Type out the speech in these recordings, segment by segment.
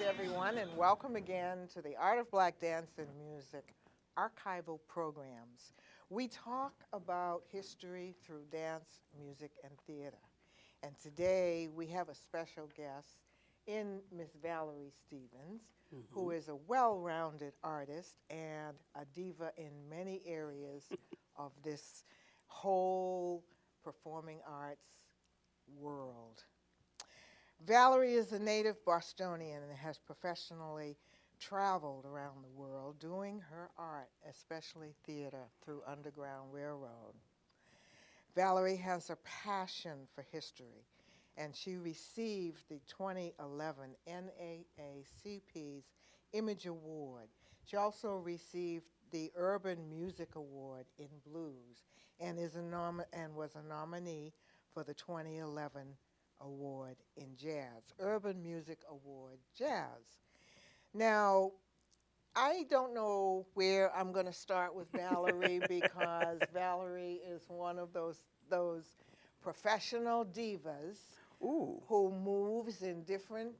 everyone, and welcome again to the Art of Black Dance and Music archival programs. We talk about history through dance, music, and theater. And today we have a special guest in Miss Valerie Stevens, who is a well-rounded artist and a diva in many areas of this whole performing arts world. Valerie is a native Bostonian and has professionally traveled around the world doing her art, especially theater, through Underground Railroad. Valerie has a passion for history, and she received the 2011 NAACP's Image Award. She also received the Urban Music Award in Blues and was a nominee for the 2011 Award in Jazz, Urban Music Award Jazz. Now, I don't know where I'm going to start with Valerie because Valerie is one of those professional divas who moves in different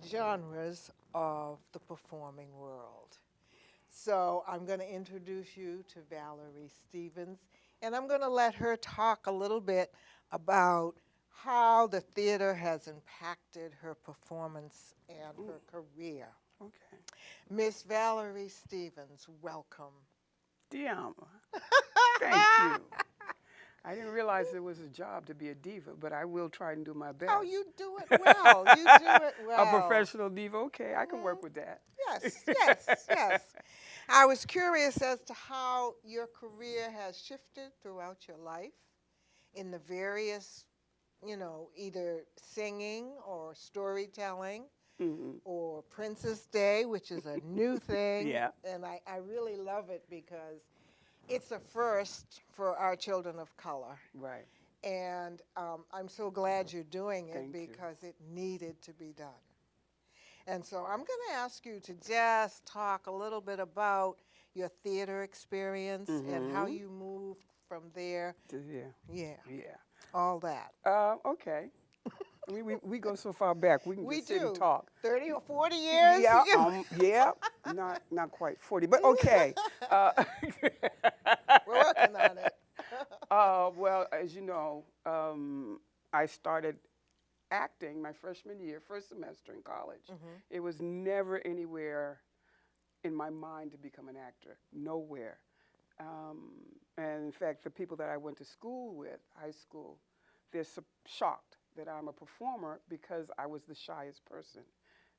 genres of the performing world. So I'm going to introduce you to Valerie Stevens, and I'm going to let her talk a little bit about how the theater has impacted her performance and her career. Okay. Miss Valerie Stevens, welcome. Diama, thank you. I didn't realize it was a job to be a diva, but I will try and do my best. Oh, you do it well. You do it well. A professional diva, okay, I can work with that. Yes. I was curious as to how your career has shifted throughout your life in the various, either singing or storytelling. Or Princess Day, which is a new thing. Yeah. And I really love it because it's a first for our children of color. Right. And I'm so glad you're doing it Thank you. because it needed to be done. And so I'm going to ask you to just talk a little bit about your theater experience and how you moved from there. Yeah. All that. Okay. We go so far back. We can just sit and talk. 30 or 40 years? Yeah. Not quite 40, but okay. We're working on it. Well, as you know, I started acting my freshman year, first semester in college. It was never anywhere in my mind to become an actor, nowhere. And in fact, the people that I went to school with, high school, they're shocked that I'm a performer because I was the shyest person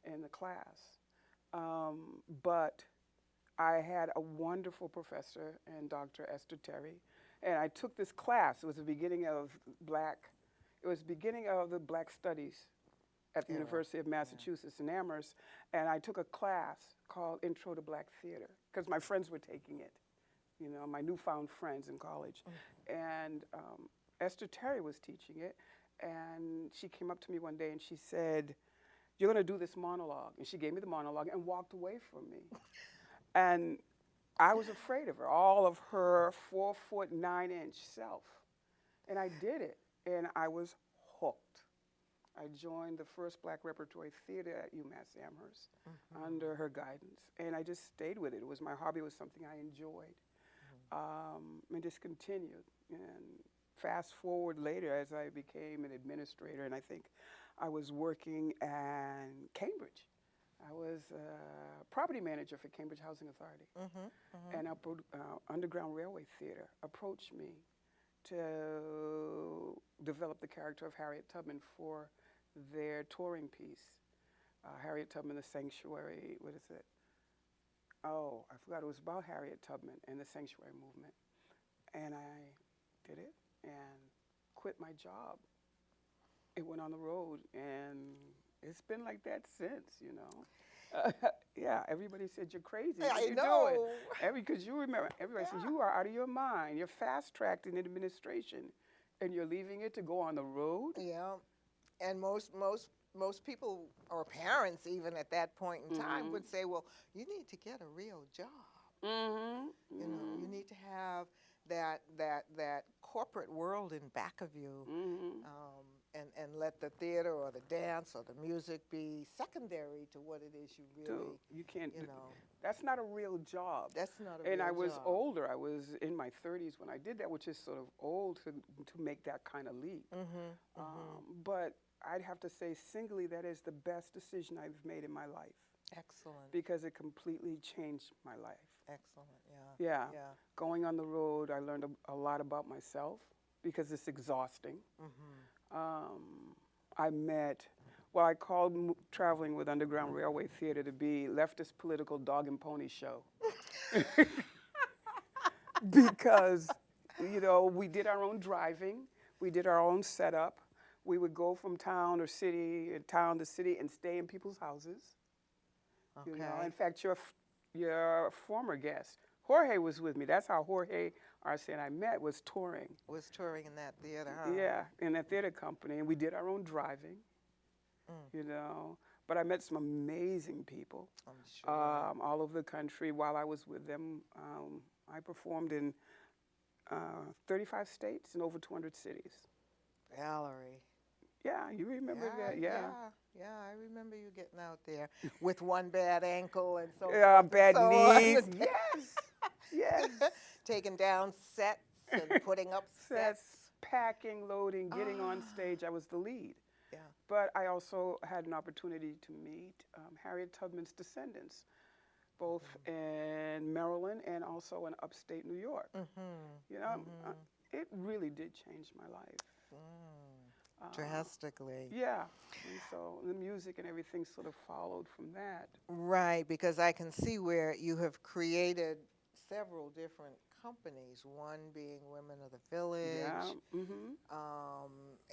in the class. But I had a wonderful professor and Dr. Esther Terry, and I took this class. It was the beginning of the Black Studies at the University of Massachusetts in Amherst, and I took a class called Intro to Black Theater because my friends were taking it, my newfound friends in college. And Esther Terry was teaching it, and she came up to me one day and she said, "You're going to do this monologue." And she gave me the monologue and walked away from me. And I was afraid of her, all of her 4-foot 9-inch self. And I did it, and I was hooked. I joined the first Black Repertory Theater at UMass Amherst under her guidance, and I just stayed with it. It was my hobby. It was something I enjoyed, and just continued. And fast forward later, as I became an administrator, and I think I was working in Cambridge. I was a property manager for Cambridge Housing Authority, and Underground Railway Theater approached me to develop the character of Harriet Tubman for their touring piece. Harriet Tubman, The Sanctuary, what is it? Oh, I forgot. It was about Harriet Tubman and the Sanctuary Movement. And I did it and quit my job. It went on the road, and it's been like that since, Yeah, everybody said, "You're crazy. What are you doing?" Because you remember, everybody said, "You are out of your mind. You're fast-tracked in administration, and you're leaving it to go on the road." Yeah, and most people or parents even at that point in time would say, "Well, you need to get a real job. You need to have that corporate world in back of you, and let the theater or the dance or the music be secondary to what it is you really, Dude, you can't. you know. That's not a real job. That's not a And real I was job. older. I was in my 30s when I did that, which is sort of old to make that kind of leap. But I'd have to say, singly, that is the best decision I've made in my life. Excellent. Because it completely changed my life. Excellent. Yeah. Yeah. Going on the road, I learned a lot about myself because it's exhausting. I met, well, I called traveling with Underground Railway Theater to be leftist political dog and pony show. Because, you know, we did our own driving, we did our own setup. We would go from town or city, town to city, and stay in people's houses. Okay. You know, in fact, your former guest, Jorge, was with me. That's how Jorge Arce and I met, was touring. Was touring in that theater, huh? Yeah, in that theater company, and we did our own driving, you know. But I met some amazing people I'm sure. all over the country while I was with them. I performed in 35 states and over 200 cities. Valerie. Yeah, you remember that? Yeah. Yeah, I remember you getting out there with one bad ankle and so Yeah, forth bad and so on. knees. Yes, yes. Taking down sets and putting up sets. Packing, loading, getting on stage. I was the lead. Yeah. But I also had an opportunity to meet Harriet Tubman's descendants, both in Maryland and also in upstate New York. You know, it really did change my life. Drastically. Yeah, and so the music and everything sort of followed from that. Right, because I can see where you have created several different companies, one being Women of the Village. Yeah.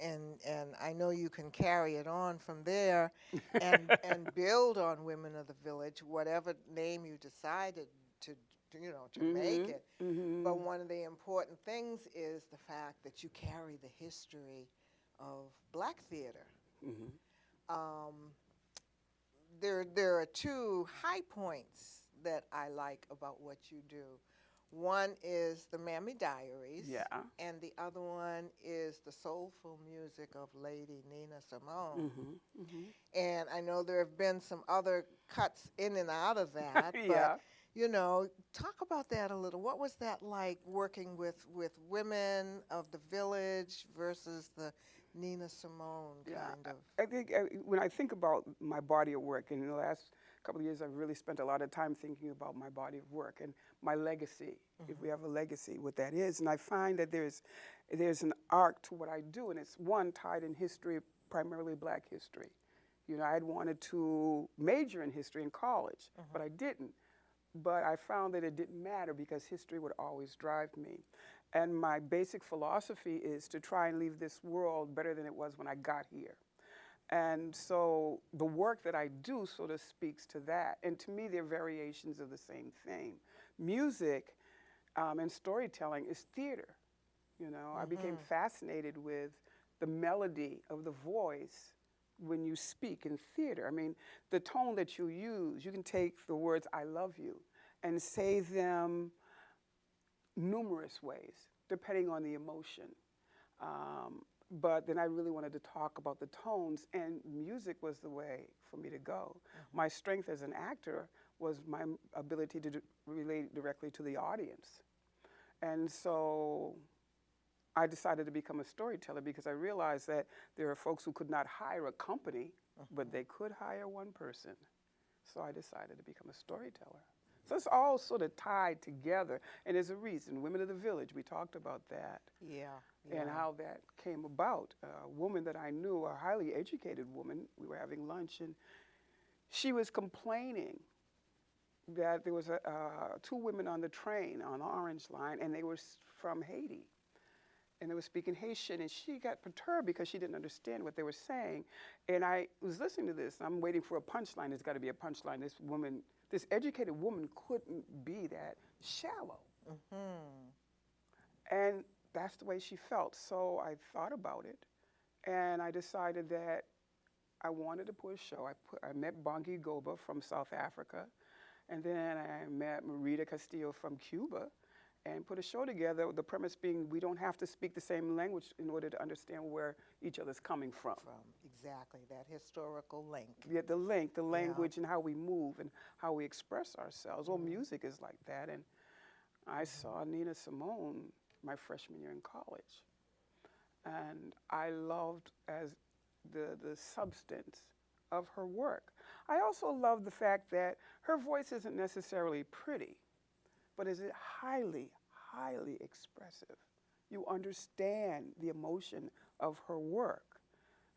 And I know you can carry it on from there and build on Women of the Village, whatever name you decided to make it. But one of the important things is the fact that you carry the history of Black theater. There are two high points that I like about what you do. One is the Mammy Diaries, and the other one is the soulful music of Lady Nina Simone. And I know there have been some other cuts in and out of that, but you know, talk about that a little. What was that like working with Women of the Village versus the Nina Simone kind of? I think when I think about my body of work, and in the last couple of years, I've really spent a lot of time thinking about my body of work and my legacy, if we have a legacy, what that is. And I find that there's an arc to what I do, and it's one tied in history, primarily Black history. You know, I had wanted to major in history in college, but I didn't. But I found that it didn't matter because history would always drive me. And my basic philosophy is to try and leave this world better than it was when I got here. And so the work that I do sort of speaks to that. And to me, they're variations of the same thing. Music and storytelling is theater. You know, I became fascinated with the melody of the voice when you speak in theater. I mean, the tone that you use, you can take the words "I love you" and say them numerous ways, depending on the emotion. But then I really wanted to talk about the tones, and music was the way for me to go. My strength as an actor was my ability to relate directly to the audience. And so I decided to become a storyteller because I realized that there are folks who could not hire a company, but they could hire one person. So I decided to become a storyteller. So it's all sort of tied together, and there's a reason. Women of the Village, we talked about that. And how that came about. A woman that I knew, a highly educated woman, we were having lunch, and she was complaining that there was two women on the train on the Orange Line, and they were from Haiti. And they were speaking Haitian, and she got perturbed because she didn't understand what they were saying. And I was listening to this, and I'm waiting for a punchline. There's got to be a punchline. This woman, this educated woman couldn't be that shallow. And that's the way she felt. So I thought about it, and I decided that I wanted to put a show. I met Bongi Goba from South Africa, and then I met Marita Castillo from Cuba, and put a show together, the premise being we don't have to speak the same language in order to understand where each other's coming from. Exactly, that historical link. Yeah, the link, the language, and how we move and how we express ourselves. Well, music is like that. And I saw Nina Simone my freshman year in college. And I loved as the substance of her work. I also love the fact that her voice isn't necessarily pretty, but is it highly, highly expressive. You understand the emotion of her work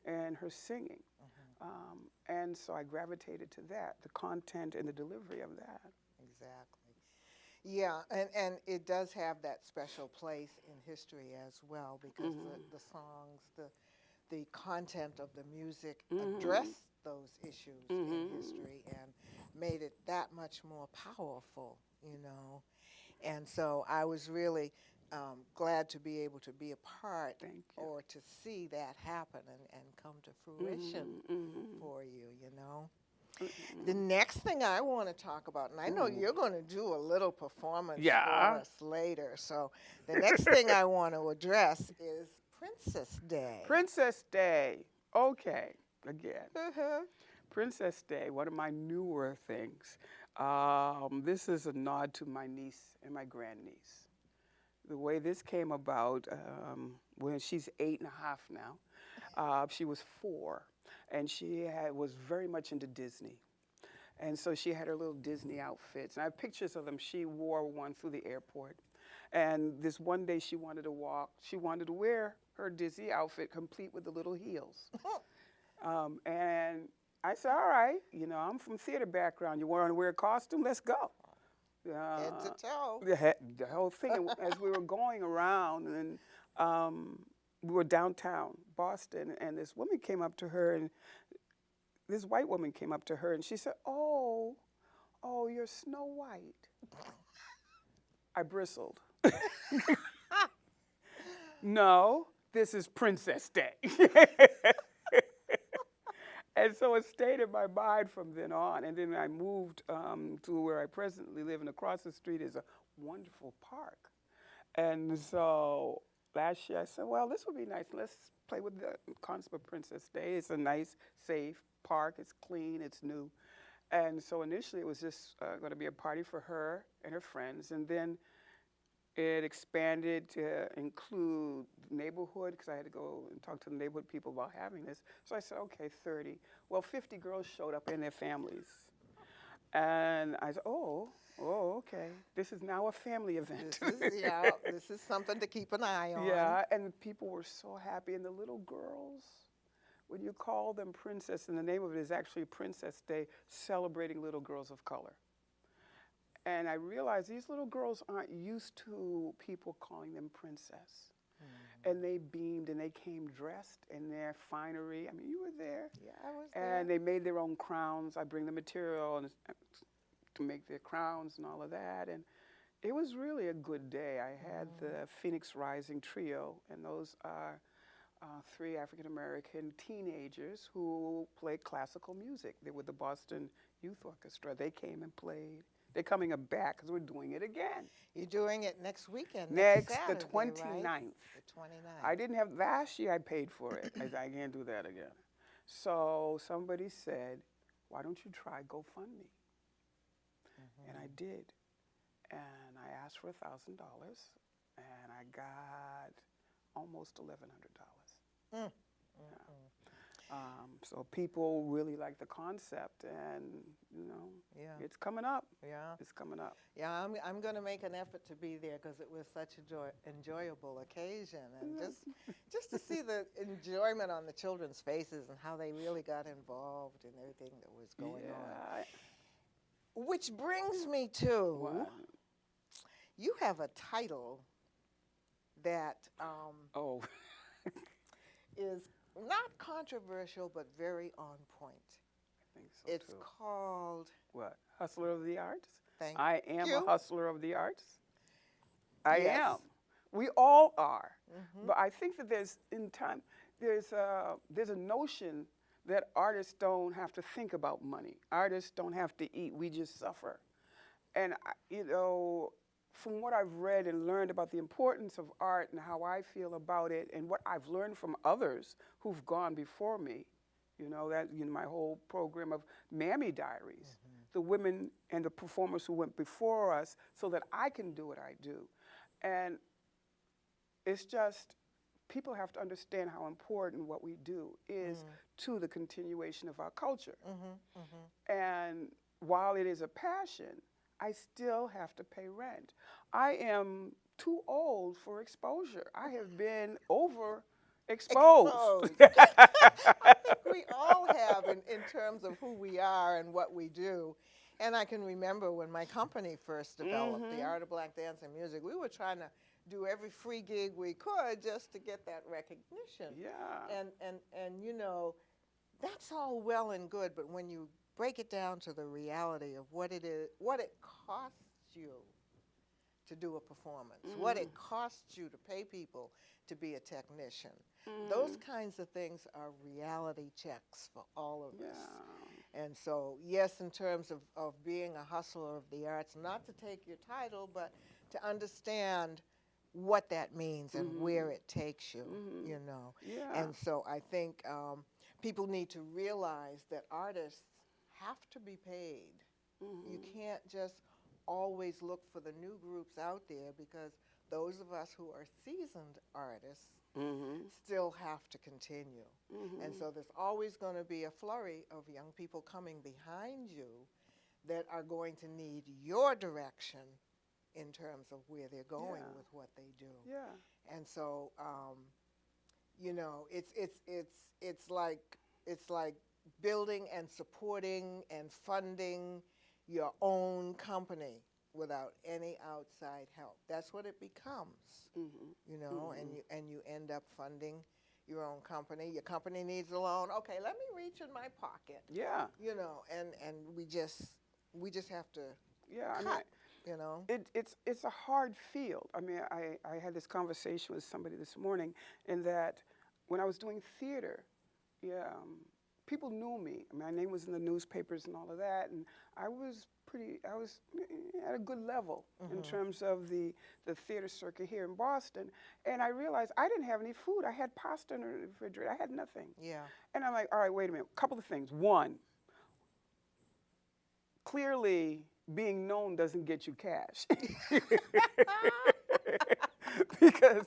and her singing. And so I gravitated to that, the content and the delivery of that. Exactly. Yeah, and it does have that special place in history as well, because the songs, the content of the music addressed those issues in history and made it that much more powerful, you know. And so I was really glad to be able to be a part or to see that happen and come to fruition for you, you know. The next thing I want to talk about, and I know you're going to do a little performance for us later, so the next thing I want to address is Princess Day. Princess Day. Okay, again. Princess Day, one of my newer things. This is a nod to my niece and my grandniece. The way this came about, when she's 8.5 now, she was 4. And she was very much into Disney. And so she had her little Disney outfits. And I have pictures of them. She wore one through the airport. And this one day she wanted to wear her Disney outfit complete with the little heels. And I said, all right, you know, I'm from theater background. You want to wear a costume? Let's go. Head to toe. The whole thing. And as we were going around, and we were downtown Boston, and this woman came up to her, and this white woman came up to her, and she said, oh, you're Snow White. I bristled. No, this is Princess Day. And so it stayed in my mind from then on. And then I moved to where I presently live, and across the street is a wonderful park. And so last year I said, well, this would be nice. Let's play with the concept of Princess Day. It's a nice, safe park. It's clean. It's new. And so initially it was just going to be a party for her and her friends. And then it expanded to include the neighborhood, because I had to go and talk to the neighborhood people about having this. So I said, okay, 30. Well, 50 girls showed up and their families. And I said, oh, okay. This is now a family event. This is something to keep an eye on. Yeah, and people were so happy. And the little girls, when you call them princess, and the name of it is actually Princess Day, celebrating little girls of color. And I realized these little girls aren't used to people calling them princess. And they beamed, and they came dressed in their finery. I mean, you were there. Yeah, I was there. And they made their own crowns. I bring the material to make their crowns and all of that. And it was really a good day. I had the Phoenix Rising Trio, and those are 3 African-American teenagers who played classical music. They were the Boston Youth Orchestra. They came and played. They're coming back because we're doing it again. You're doing it next weekend. Next, Saturday, the 29th. Right? The 29th. I didn't have, last year I paid for it. I can't do that again. So somebody said, why don't you try GoFundMe? And I did. And I asked for $1,000, and I got almost $1,100. So people really like the concept, and you know, it's coming up. Yeah, it's coming up. Yeah, I'm going to make an effort to be there because it was such an enjoyable occasion, and just to see the enjoyment on the children's faces and how they really got involved in everything that was going on. Which brings me to you have a title that is not controversial, but very on point. I think so, it's too. called... What? Hustler of the Arts? Thank I am you. a hustler of the arts. I Yes. am. We all are. But I think that there's a notion that artists don't have to think about money. Artists don't have to eat. We just suffer. And, you know, from what I've read and learned about the importance of art and how I feel about it and what I've learned from others who've gone before me, my whole program of Mammy Diaries, the women and the performers who went before us so that I can do what I do. And it's just, people have to understand how important what we do is to the continuation of our culture. And while it is a passion, I still have to pay rent. I am too old for exposure. I have been overexposed. I think we all have in terms of who we are and what we do. And I can remember when my company first developed the Art of Black Dance and Music, we were trying to do every free gig we could just to get that recognition. Yeah. And that's all well and good, but when you break it down to the reality of what it is, what it costs you to do a performance, what it costs you to pay people to be a technician, those kinds of things are reality checks for all of us. And so, yes, in terms of being a hustler of the arts, not to take your title, but to understand what that means and where it takes you, Yeah. And so I think people need to realize that artists have to be paid. You can't just always look for the new groups out there, because those of us who are seasoned artists still have to continue. And so there's always going to be a flurry of young people coming behind you that are going to need your direction in terms of where they're going with what they do. Yeah. And so, it's like building and supporting and funding your own company without any outside help. That's what it becomes, and you end up funding your own company. Your company needs a loan. Okay, let me reach in my pocket. Yeah. And we just have to Yeah. cut. It's a hard field. I mean, I had this conversation with somebody this morning, in that when I was doing theater, people knew me. My name was in the newspapers and all of that, and I was at a good level in terms of the theater circuit here in Boston. And I realized I didn't have any food. I had pasta in the refrigerator. I had nothing. Yeah. And I'm like, all right, wait a minute. A couple of things. One, clearly being known doesn't get you cash. Because,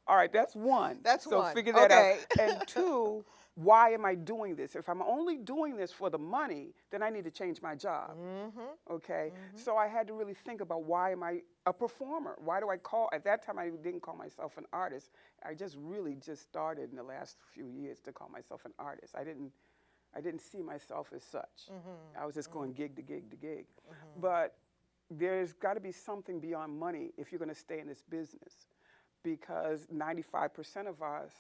all right, that's one. That's so one. Figure that Okay. out. And two, why am I doing this? If I'm only doing this for the money, then I need to change my job. Okay? So I had to really think about, why am I a performer? Why do I at that time I didn't call myself an artist. I just started in the last few years to call myself an artist. I didn't see myself as such. I was just going gig to gig to gig. But there's got to be something beyond money if you're going to stay in this business, because 95% of us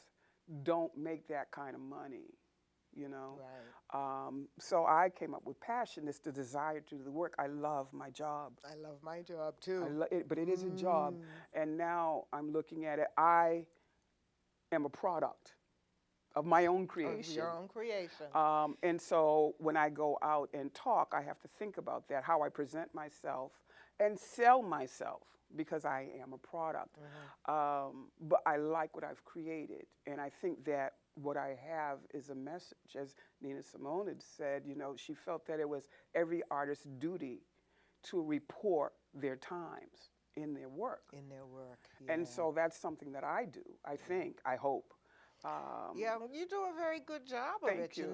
don't make that kind of money, Right. So I came up with passion. It's the desire to do the work. I love my job. I love my job too. But it is a job. And now I'm looking at it. I am a product of my own creation. Of your own creation. And so when I go out and talk, I have to think about that, how I present myself and sell myself, because I am a product. But I like what I've created. And I think that what I have is a message. As Nina Simone had said, she felt that it was every artist's duty to report their times in their work. Yeah. And so that's something that I do, I hope. Yeah, you do a very good job of it, you.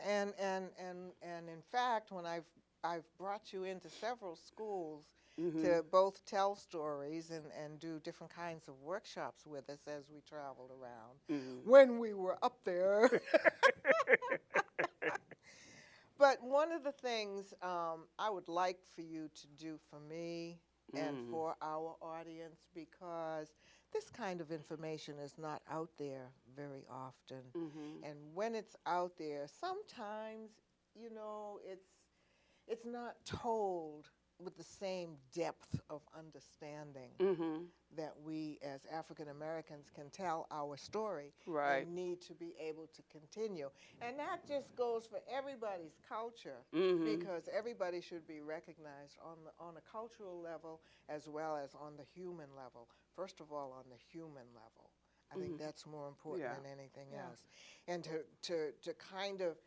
And in fact, when I've brought you into several schools to both tell stories and do different kinds of workshops with us as we traveled around when we were up there. But one of the things I would like for you to do for me and for our audience, because this kind of information is not out there very often. And when it's out there, sometimes, it's not told with the same depth of understanding that we as African Americans can tell our story Right. and need to be able to continue. And that just goes for everybody's culture because everybody should be recognized on a cultural level as well as on the human level. First of all, on the human level. I think that's more important Yeah. than anything else. And to kind of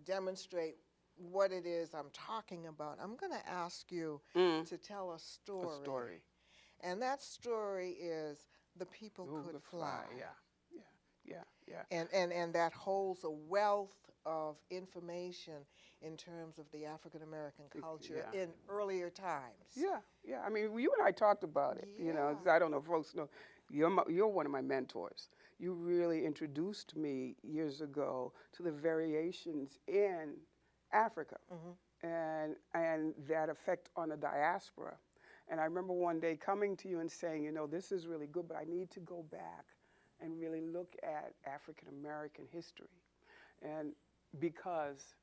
demonstrate what it is I'm talking about, I'm going to ask you to tell a story. A story. And that story is The People Who Could could Fly. Yeah. And that holds a wealth of information in terms of the African American culture in earlier times. Yeah. I mean, you and I talked about it. You know, I don't know if folks know. You're one of my mentors. You really introduced me years ago to the variations in Africa and that effect on the diaspora. And I remember one day coming to you and saying, you know, this is really good, but I need to go back and really look at African American history. And because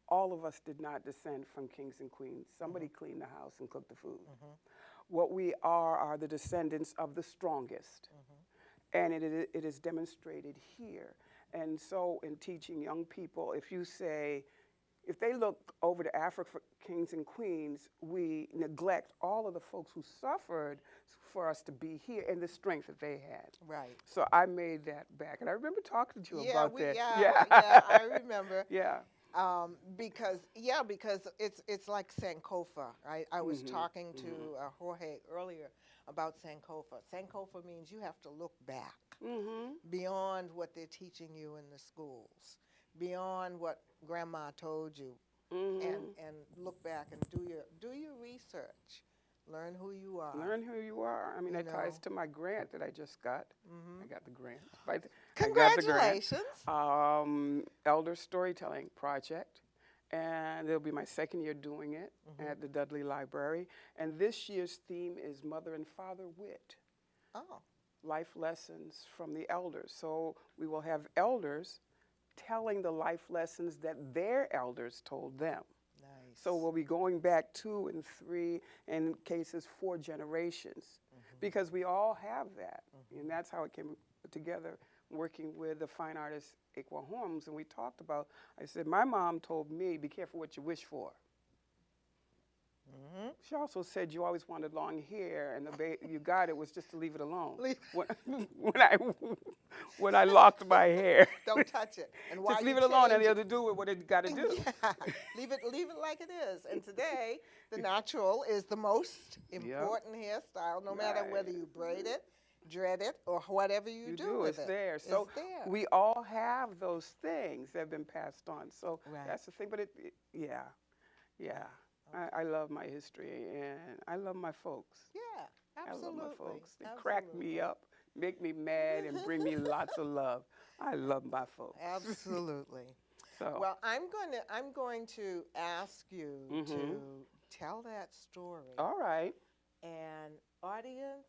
all of us did not descend from kings and queens. Somebody cleaned the house and cooked the food. What we are the descendants of the strongest. And it is demonstrated here. And so in teaching young people, if they look over to Africa for kings and queens, we neglect all of the folks who suffered for us to be here and the strength that they had. Right. So I made that back. And I remember talking to you about that. Yeah, I remember. Because it's like Sankofa, right? I was talking to Jorge earlier about Sankofa. Sankofa means you have to look back beyond what they're teaching you in the schools, beyond what grandma told you, and look back and do your research. Learn who you are. Learn who you are. I mean, that ties to my grant that I just got. I got the grant. Congratulations. I got the grant. Elder Storytelling Project. And it'll be my second year doing it at the Dudley Library. And this year's theme is Mother and Father Wit. Oh. Life lessons from the elders. So we will have elders telling the life lessons that their elders told them. Nice. So we'll be going back 2 and 3, in cases 4 generations, because we all have that. And that's how it came together, working with the fine artist Aqua Holmes. And we talked about, I said, my mom told me, be careful what you wish for. She also said you always wanted long hair, and you got it was just to leave it alone. When I locked my hair. Don't touch it. And just leave it alone, and it'll do what it got to do. Leave it like it is. And today, the natural is the most important hairstyle, no matter whether you braid it, dread it, or whatever you do with it's it. there. So we all have those things that have been passed on. So that's the thing. But I love my history, and I love my folks. Yeah, absolutely. I love my folks. They crack me up, make me mad, and bring me lots of love. I love my folks. Absolutely. So. Well, I'm going to ask you to tell that story. All right. And audience,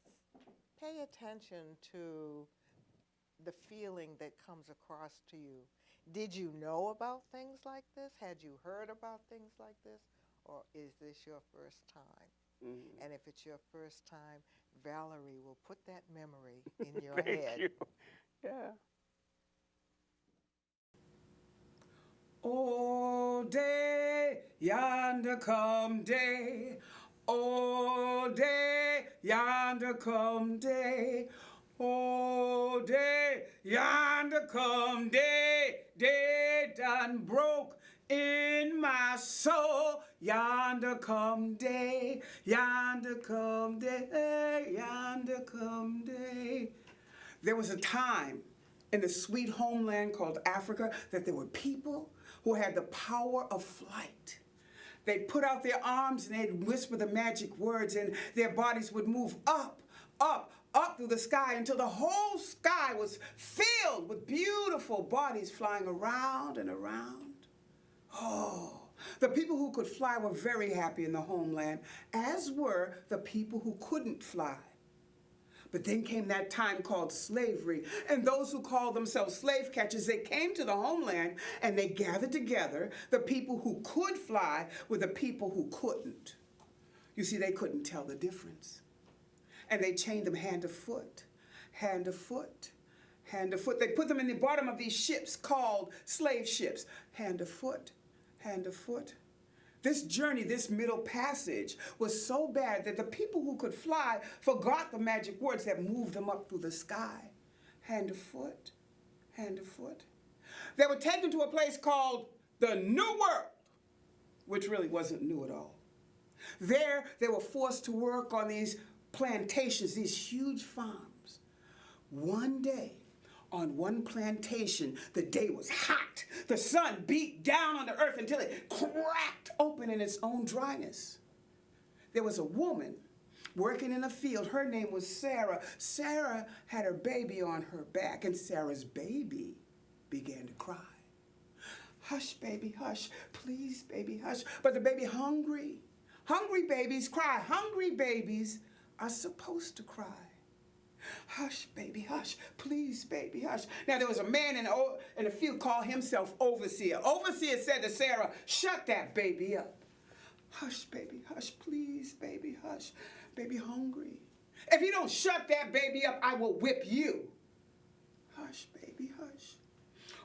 pay attention to the feeling that comes across to you. Did you know about things like this? Had you heard about things like this? Or is this your first time? And if it's your first time, Valerie will put that memory in your head. Thank you. Yeah. Oh, day, yonder come day. Oh, day, yonder come day. Oh, day, yonder come day. Day done broke in my soul. Yonder come day, yonder come day, yonder come day. There was a time in the sweet homeland called Africa that there were people who had the power of flight. They'd put out their arms and they'd whisper the magic words, and their bodies would move up, up, up through the sky until the whole sky was filled with beautiful bodies flying around and around. Oh, the people who could fly were very happy in the homeland, as were the people who couldn't fly. But then came that time called slavery, and those who called themselves slave catchers, they came to the homeland and they gathered together the people who could fly with the people who couldn't. You see, they couldn't tell the difference. And they chained them hand to foot, hand to foot, hand to foot. They put them in the bottom of these ships called slave ships, hand to foot, hand to foot. This journey, this middle passage, was so bad that the people who could fly forgot the magic words that moved them up through the sky. Hand to foot, hand to foot. They were taken to a place called the New World, which really wasn't new at all. There, they were forced to work on these plantations, these huge farms. One day, on one plantation, the day was hot. The sun beat down on the earth until it cracked open in its own dryness. There was a woman working in a field. Her name was Sarah. Sarah had her baby on her back, and Sarah's baby began to cry. Hush, baby, hush. Please, baby, hush. But the baby hungry. Hungry babies cry. Hungry babies are supposed to cry. Hush, baby, hush. Please, baby, hush. Now, there was a man in the field called himself Overseer. Overseer said to Sarah, shut that baby up. Hush, baby, hush. Please, baby, hush. Baby hungry. If you don't shut that baby up, I will whip you. Hush, baby, hush.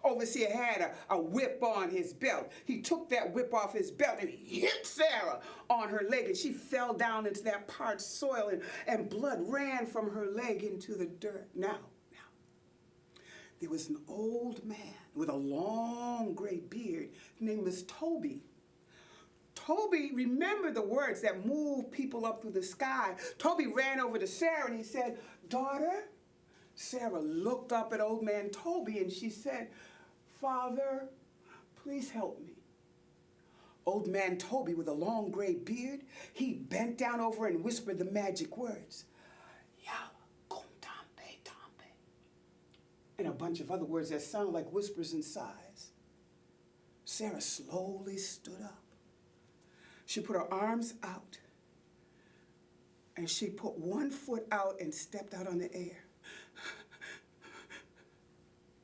Overseer had a whip on his belt. He took that whip off his belt and he hit Sarah on her leg, and she fell down into that parched soil, and blood ran from her leg into the dirt. Now, there was an old man with a long gray beard. His name was Toby. Toby remembered the words that moved people up through the sky. Toby ran over to Sarah and he said, daughter. Sarah looked up at old man Toby and she said, Father, please help me. Old man Toby with a long gray beard, he bent down over and whispered the magic words, Yala, kumtampe, tampe, and a bunch of other words that sounded like whispers and sighs. Sarah slowly stood up. She put her arms out, and she put one foot out and stepped out on the air.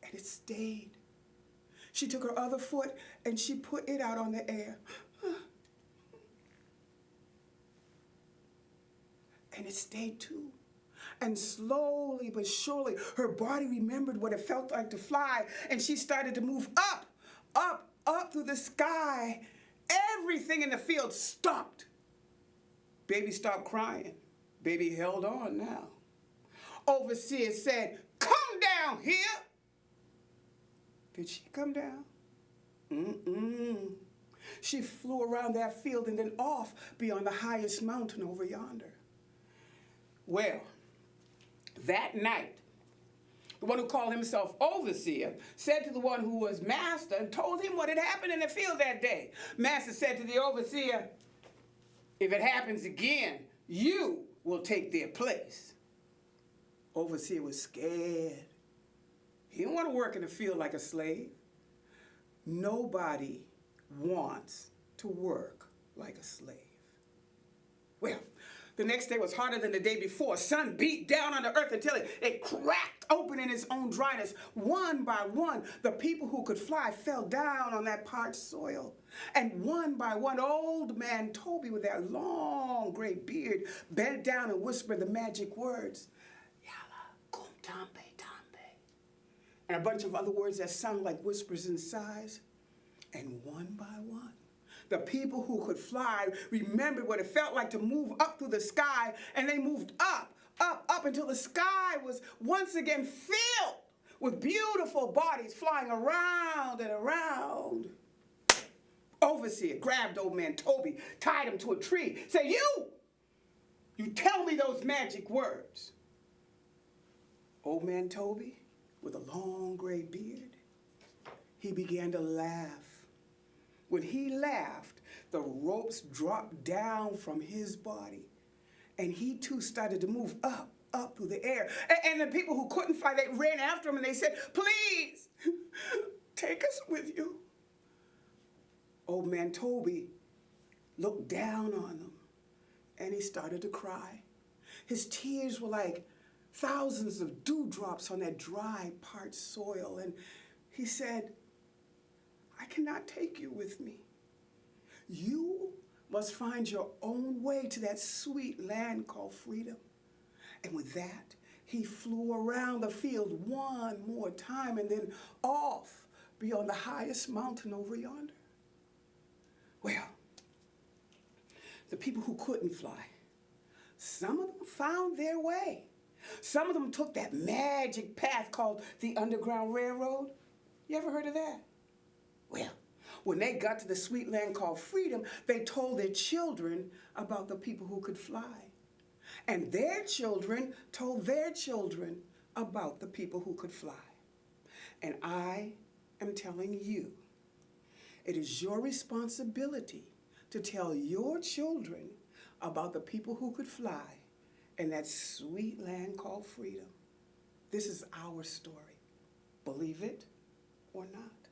And it stayed. She took her other foot and she put it out on the air. And it stayed too. And slowly but surely, her body remembered what it felt like to fly, and she started to move up, up, up through the sky. Everything in the field stopped. Baby stopped crying. Baby held on now. Overseer said, come down here. Did she come down? Mm-mm. She flew around that field and then off beyond the highest mountain over yonder. Well, that night, the one who called himself Overseer said to the one who was Master and told him what had happened in the field that day. Master said to the Overseer, if it happens again, you will take their place. Overseer was scared. He didn't want to work in the field like a slave. Nobody wants to work like a slave. Well, the next day was harder than the day before. Sun beat down on the earth until it cracked open in its own dryness. One by one, the people who could fly fell down on that parched soil. And one by one, old man Toby with that long gray beard bent down and whispered the magic words, Yala, kum tampe, tampe, and a bunch of other words that sound like whispers and sighs. And one by one, the people who could fly remembered what it felt like to move up through the sky, and they moved up, up, up until the sky was once again filled with beautiful bodies flying around and around. Overseer grabbed old man Toby, tied him to a tree, said, you tell me those magic words. Old man Toby, with a long gray beard, he began to laugh. When he laughed, the ropes dropped down from his body, and he too started to move up, up through the air. And the people who couldn't fly, they ran after him and they said, please, take us with you. Old man Toby looked down on them, and he started to cry. His tears were like thousands of dewdrops on that dry, parched soil. And he said, I cannot take you with me. You must find your own way to that sweet land called freedom. And with that, he flew around the field one more time and then off beyond the highest mountain over yonder. Well, the people who couldn't fly, some of them found their way. Some of them took that magic path called the Underground Railroad. You ever heard of that? Well, when they got to the sweet land called freedom, they told their children about the people who could fly. And their children told their children about the people who could fly. And I am telling you, it is your responsibility to tell your children about the people who could fly in that sweet land called freedom. This is our story. Believe it or not.